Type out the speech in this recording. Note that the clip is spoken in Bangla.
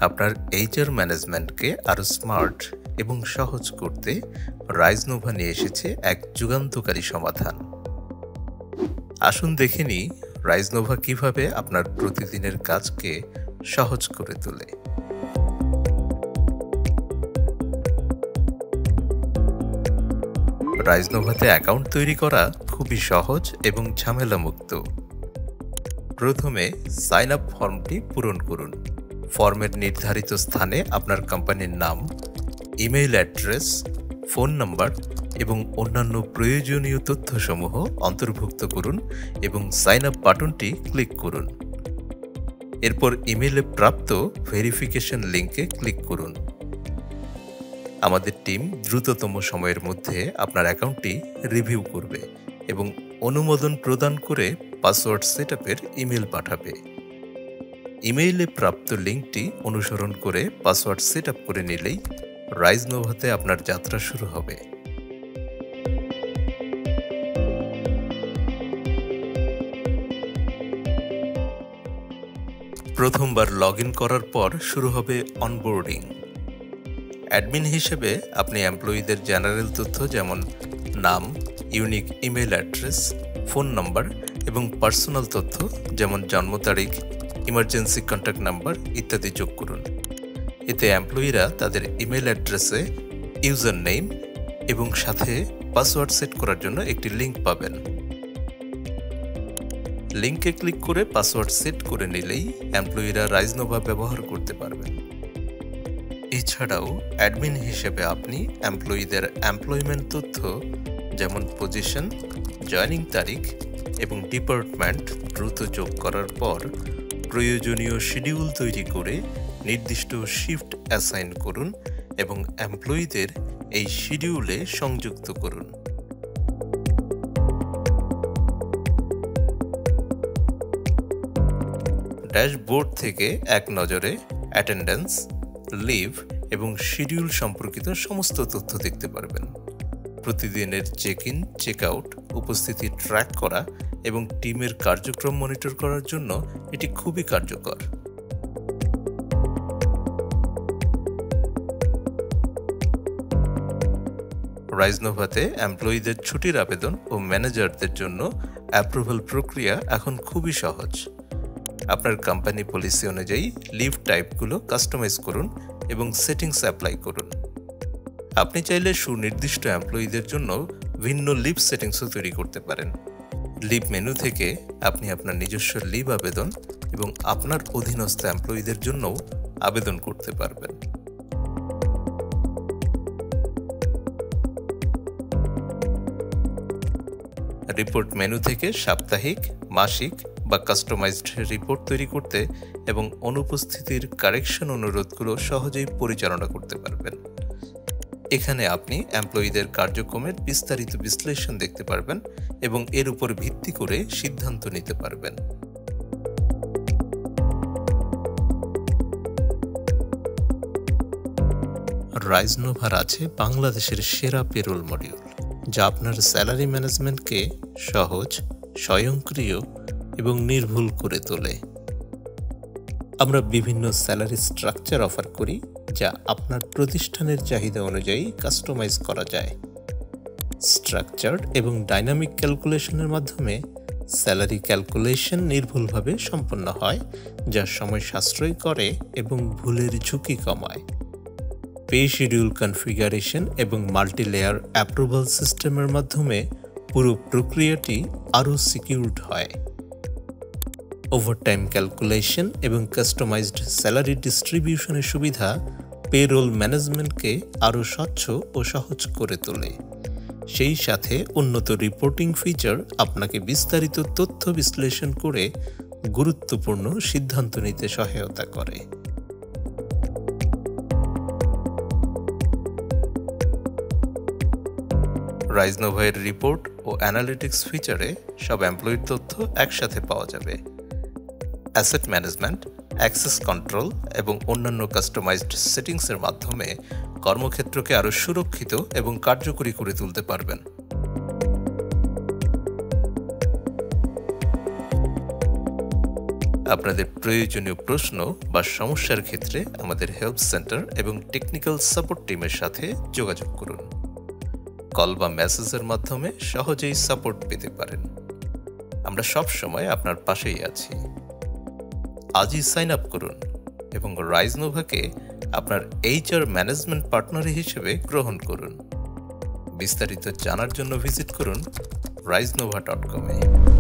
আপনার এইচআর ম্যানেজমেন্টকে আরও স্মার্ট এবং সহজ করতে রাইজনোভা নিয়ে এসেছে এক যুগান্তকারী সমাধান। আসুন দেখে নিই রাইজনোভা কিভাবে আপনার প্রতিদিনের কাজকে সহজ করে তোলে। রাইজনোভাতে অ্যাকাউন্ট তৈরি করা খুবই সহজ এবং ঝামেলামুক্ত। প্রথমে সাইন আপ ফর্মটি পূরণ করুন। ফর্মের নির্ধারিত স্থানে আপনার কোম্পানির নাম, ইমেইল অ্যাড্রেস, ফোন নাম্বার এবং অন্যান্য প্রয়োজনীয় তথ্যসমূহ অন্তর্ভুক্ত করুন এবং সাইন আপ বাটনটি ক্লিক করুন। এরপর ইমেইলে প্রাপ্ত ভেরিফিকেশন লিঙ্কে ক্লিক করুন। আমাদের টিম দ্রুততম সময়ের মধ্যে আপনার অ্যাকাউন্টটি রিভিউ করবে এবং অনুমোদন প্রদান করে পাসওয়ার্ড সেটআপের ইমেইল পাঠাবে। ইমেইলে প্রাপ্ত লিঙ্কটি অনুসরণ করে পাসওয়ার্ড সেটআপ করে নিলেই রাইজনোভাতে আপনার যাত্রা শুরু হবে। প্রথমবার লগ ইন করার পর শুরু হবে অনবোর্ডিং। অ্যাডমিন হিসেবে আপনি এমপ্লয়িদের জেনারেল তথ্য যেমন নাম, unique email address, phone number এবং পার্সোনাল তথ্য যেমন জন্ম তারিখ, ইমার্জেন্সি কন্ট্যাক্ট নাম্বার ইত্যাদি যোগ করুন। এতে এমপ্লয়িরা তাদের ইমেইল অ্যাড্রেসে ইউজার নেম এবং সাথে পাসওয়ার্ড সেট করার জন্য একটি লিঙ্ক পাবেন। লিঙ্কে ক্লিক করে পাসওয়ার্ড সেট করে নিলেই এমপ্লয়িরা রাইজনোভা ব্যবহার করতে পারবেন। এছাড়াও অ্যাডমিন হিসেবে আপনি এমপ্লয়িদের এমপ্লয়মেন্ট তথ্য যেমন পজিশন, জয়েনিং তারিখ এবং ডিপার্টমেন্ট দ্রুত যোগ করার পর প্রয়োজনীয় শিডিউল তৈরি করে নির্দিষ্ট শিফট অ্যাসাইন করুন এবং এমপ্লয়িদের এই শিডিউলে সংযুক্ত করুন। ড্যাশবোর্ড থেকে এক নজরে অ্যাটেন্ডেন্স, লিভ এবং শিডিউল সম্পর্কিত সমস্ত তথ্য দেখতে পারবেন। প্রতিদিনের চেক ইন, চেক আউট, উপস্থিতি ট্র্যাক করা এবং টিমের কার্যক্রম মনিটর করার জন্য এটি খুবই কার্যকর। রাইজনোভাতে এমপ্লয়িদের ছুটির আবেদন ও ম্যানেজারদের জন্য অ্যাপ্রুভাল প্রক্রিয়া এখন খুবই সহজ। আপনার কোম্পানি পলিসি অনুযায়ী লিভ টাইপগুলো কাস্টমাইজ করুন এবং সেটিংস অ্যাপ্লাই করুন। আপনি চাইলে সুনির্দিষ্ট এমপ্লয়িদের জন্য ভিন্ন লিভ সেটিংসও তৈরি করতে পারেন। লিভ মেনু থেকে আপনি আপনার নিজস্ব লিভ আবেদন এবং আপনার অধীনস্থ এমপ্লয়িদের জন্যও আবেদন করতে পারবেন। রিপোর্ট মেনু থেকে সাপ্তাহিক, মাসিক বা কাস্টমাইজড রিপোর্ট তৈরি করতে এবং অনুপস্থিতির কারেকশন অনুরোধগুলো সহজেই পরিচালনা করতে পারবেন। এখানে আপনি এমপ্লয়িদের কার্যক্রমের বিস্তারিত বিশ্লেষণ দেখতে পারবেন এবং এর উপর ভিত্তি করে সিদ্ধান্ত নিতে পারবেন। রাইজনোভার আছে বাংলাদেশের সেরা পেরোল মডিউল, যা আপনার স্যালারি ম্যানেজমেন্টকে সহজ, স্বয়ংক্রিয় এবং নির্ভুল করে তোলে। আমরা বিভিন্ন স্যালারি স্ট্রাকচার অফার করি, যা আপনার প্রতিষ্ঠানের চাহিদা অনুযায়ী কাস্টমাইজ করা যায়। স্ট্রাকচার্ড এবং ডাইনামিক ক্যালকুলেশনের মাধ্যমে স্যালারি ক্যালকুলেশন নির্ভুলভাবে সম্পন্ন হয়, যা সময় সাশ্রয় করে এবং ভুলের ঝুঁকি কমায়। পে শিডিউল কনফিগারেশন এবং মাল্টি লেয়ার অ্যাপ্রুভাল সিস্টেমের মাধ্যমে পুরো প্রক্রিয়াটি আরও সিকিউরড হয়। ওভারটাইম ক্যালকুলেশন এবং কাস্টমাইজড স্যালারি ডিস্ট্রিবিউশনের সুবিধা পেরোল ম্যানেজমেন্টকে আরও স্বচ্ছ ও সহজ করে তোলে। সেই সাথে উন্নত রিপোর্টিং ফিচার আপনাকে বিস্তারিত তথ্য বিশ্লেষণ করে গুরুত্বপূর্ণ সিদ্ধান্ত নিতে সহায়তা করে। রাইজনোভার রিপোর্ট ও অ্যানালিটিক্স ফিচারে সব এমপ্লয়ির তথ্য একসাথে পাওয়া যাবে। অ্যাসেট ম্যানেজমেন্ট, অ্যাক্সেস কন্ট্রোল এবং অন্যান্য কাস্টমাইজড সেটিংসের মাধ্যমে কর্মক্ষেত্রকে আরও সুরক্ষিত এবং কার্যকরী করে তুলতে পারবেন। আপনাদের প্রয়োজনীয় প্রশ্ন বা সমস্যার ক্ষেত্রে আমাদের হেল্প সেন্টার এবং টেকনিক্যাল সাপোর্ট টিমের সাথে যোগাযোগ করুন। কল বা মেসেজের মাধ্যমে সহজেই সাপোর্ট পেতে পারেন। আমরা সব সময় আপনার পাশেই আছি। আজই সাইন আপ করুন এবং রাইজনোভাকে আপনার HR ম্যানেজমেন্ট পার্টনার হিসেবে গ্রহণ করুন। বিস্তারিত জানার জন্য ভিজিট করুন raisnova.com-এ।